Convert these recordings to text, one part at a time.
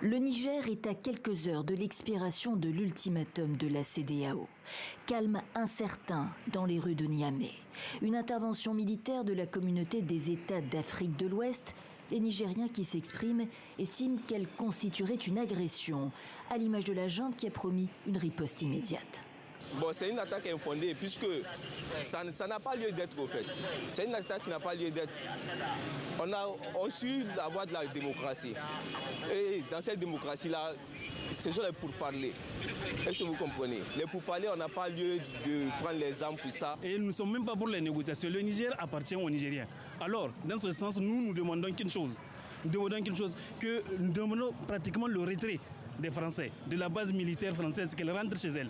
Le Niger est à quelques heures de l'expiration de l'ultimatum de la CEDEAO. Calme incertain dans les rues de Niamey. Une intervention militaire de la communauté des États d'Afrique de l'Ouest. Les Nigériens qui s'expriment estiment qu'elle constituerait une agression, à l'image de la junte qui a promis une riposte immédiate. Bon, c'est une attaque infondée puisque ça n'a pas lieu d'être au fait. C'est une attaque qui n'a pas lieu d'être. On suit la voie de la démocratie. Et dans cette démocratie-là, ce sont les pourparlers. Est-ce que vous comprenez? Les pourparlers, on n'a pas lieu de prendre les armes pour ça. Et nous ne sommes même pas pour les négociations. Le Niger appartient aux Nigériens. Alors, dans ce sens, nous demandons qu'une chose. Nous demandons pratiquement le retrait des Français, de la base militaire française, qu'elle rentre chez elle.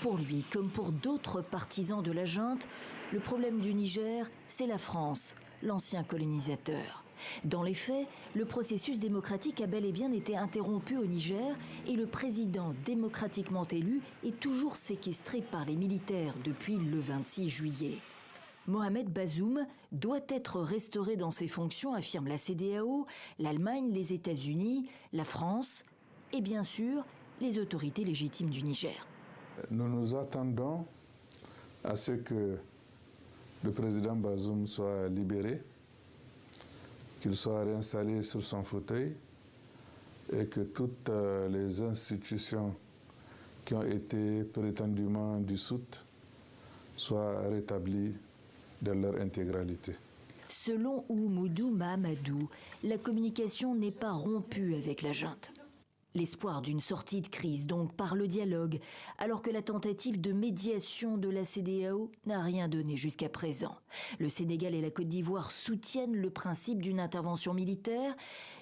Pour lui, comme pour d'autres partisans de la junte, le problème du Niger, c'est la France, l'ancien colonisateur. Dans les faits, le processus démocratique a bel et bien été interrompu au Niger et le président démocratiquement élu est toujours séquestré par les militaires depuis le 26 juillet. Mohamed Bazoum doit être restauré dans ses fonctions, affirme la CEDEAO, l'Allemagne, les États-Unis, la France et bien sûr les autorités légitimes du Niger. Nous nous attendons à ce que le président Bazoum soit libéré, qu'il soit réinstallé sur son fauteuil et que toutes les institutions qui ont été prétendument dissoutes soient rétablies dans leur intégralité. Selon Oumoudou Mahamadou, la communication n'est pas rompue avec la junte. L'espoir d'une sortie de crise, donc par le dialogue, alors que la tentative de médiation de la CEDEAO n'a rien donné jusqu'à présent. Le Sénégal et la Côte d'Ivoire soutiennent le principe d'une intervention militaire,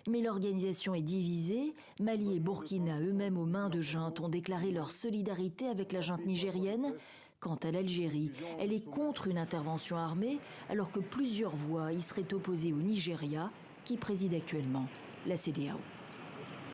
mais l'organisation est divisée. Mali et Burkina, eux-mêmes aux mains de junte, ont déclaré leur solidarité avec la junte nigérienne. Quant à l'Algérie, elle est contre une intervention armée, alors que plusieurs voix y seraient opposées au Nigeria, qui préside actuellement la CEDEAO.